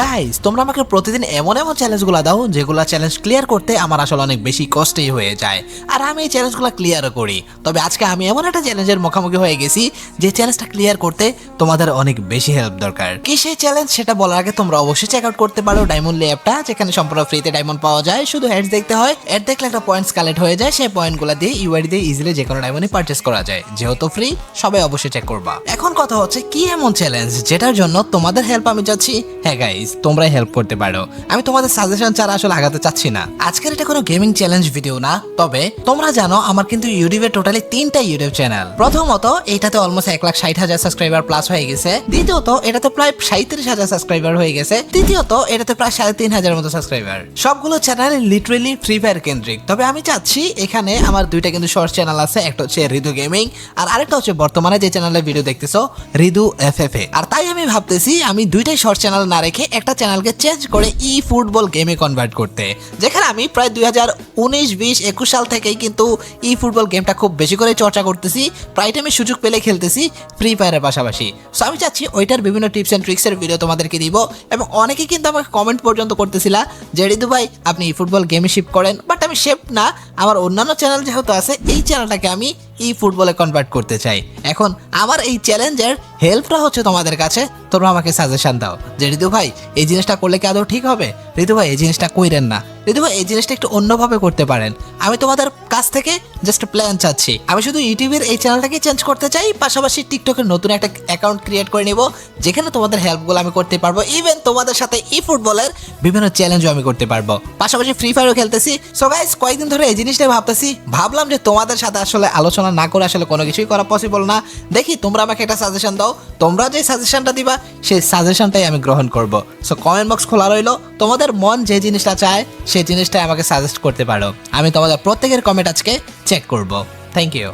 Guys তোমরা আমাকে প্রতিদিন এমন এমন চ্যালেঞ্জগুলো দাও যেগুলো চ্যালেঞ্জ ক্লিয়ার করতে আমার আসলে অনেক বেশি কষ্টই হয়ে যায়, আর আমি এই চ্যালেঞ্জগুলো ক্লিয়ারও করি। তবে আজকে আমি এমন একটা চ্যালেঞ্জের মুখোমুখি হয়ে গেছি যে চ্যালেঞ্জটা ক্লিয়ার করতে তোমাদের অনেক বেশি হেল্প দরকার। কি সেই চ্যালেঞ্জ সেটা বলার আগে তোমরা অবশ্যই চেক আউট করতে পারো ডায়মন্ড লে অ্যাপটা, যেখানে সম্পূর্ণ ফ্রিতে ডায়মন্ড পাওয়া যায়। শুধু অ্যাডস দেখতে হয়, অ্যাড দেখলে একটা পয়েন্টস কালেক্ট হয়ে যায়, সেই পয়েন্টগুলো দিয়ে ইউআইডি দিয়ে ইজিলি যে কোনো ডায়মন্ডই পারচেস করা যায়। যেহেতু ফ্রি, সবাই অবশ্যই চেক করবা। এখন কথা হচ্ছে কি এমন চ্যালেঞ্জ যেটার জন্য তোমাদের হেল্প আমি চাচ্ছি? হ্যাঁ গাইস, তোমরাই হেল্প করতে পারো, আমি তোমাদের সাজেশন ছাড়া আসলে আগাতে চাচ্ছি না। আজকের এটা কোনো গেমিং চ্যালেঞ্জ ভিডিও না, তবে তোমরা জানো আমার কিন্তু ইউটিউবে টোটালি 3টা ইউটিউব চ্যানেল। প্রথমত এইটাতে অলমোস্ট 1,60,000 সাবস্ক্রাইবার প্লাস হয়ে গেছে। দ্বিতীয়ত এটাতে প্রায় 37,000 সাবস্ক্রাইবার হয়ে গেছে। তৃতীয়ত এটাতে প্রায় 3,500 মতো সাবস্ক্রাইবার। সবগুলো চ্যানেল লিটারেলি ফ্রি ফায়ার কেন্দ্রিক। তবে আমি চাচ্ছি এখানে আমার দুইটা কিন্তু শর্ট চ্যানেল আছে, একটা হচ্ছে রিদু গেমিং আর আরেকটা হচ্ছে বর্তমানে যে চ্যানেলে ভিডিও দেখতেছো রিদু এফএফএ। আর তাই আমি ভাবতেছি আমি দুইটাই শর্ট চ্যানেল না রেখে একটা চ্যানেলকে চেঞ্জ করে ই ফুটবল গেমে কনভার্ট করতে, যেখানে আমি প্রায় 2019, 20, 21 সাল থেকেই কিন্তু ই ফুটবল গেমটা খুব বেশি করে চর্চা করতেছি। প্রায় টাইমে সুযোগ পেলে খেলতেছি ফ্রি ফায়ারের পাশাপাশি। সো আমি চাচ্ছি ওইটার বিভিন্ন টিপস অ্যান্ড ট্রিক্সের ভিডিও তোমাদেরকে দিব। এবং অনেকেই কিন্তু আমাকে কমেন্ট পর্যন্ত করতেছিলা যে রিদু ভাই আপনি ই ফুটবল গেমে শিফট করেন, বাট আমি শিফট না, আমার অন্যান্য চ্যানেল যেহেতু আছে এই চ্যানেলটাকে আমি ই ফুটবলে কনভার্ট করতে চাই। এখন আমার এই চ্যালেঞ্জের হেল্পটা হচ্ছে তোমাদের কাছে। তোমরা আমাকে সাজেশন দাও যে রিদু ভাই এই জিনিসটা করলে কি আদৌ ঠিক হবে? রিদু ভাই এই জিনিসটা কইরেন না, রিদু ভাই এই জিনিসটা একটু অন্যভাবে করতে পারেন। আমি তোমাদের কাছ থেকে জাস্ট প্ল্যান চাচ্ছি। আমি শুধু ইউটিউবের এই চ্যানেলটাকে চেঞ্জ করতে চাই, পাশাপাশি টিকটকের নতুন একটা অ্যাকাউন্ট ক্রিয়েট করে নিব, যেখানে তোমাদের হেল্পগুলো আমি করতে পারবো। ইভেন তোমাদের সাথে ই ফুটবলের বিভিন্ন চ্যালেঞ্জও আমি করতে পারবো, পাশাপাশি ফ্রি ফায়ারও খেলতেছি। সো গাইস কয়েকদিন ধরে এই জিনিসটাই ভাবতেছি, ভাবলাম যে তোমাদের সাথে আসলে আলোচনা না করে আসলে কোনো কিছুই করা পসিবল না। দেখি তোমরা আমাকে একটা সাজেশন দাও, তোমরা যে সাজেশনটা দিবা সেই সাজেশনটাই আমি গ্রহণ করব। সো কমেন্ট বক্স খোলা রইলো, তোমাদের মন যে জিনিসটা চায় সেই জিনিসটাই আমাকে সাজেস্ট করতে পারো। আমি তোমাদের প্রত্যেকের কমেন্ট আজকে চেক করব। Thank you.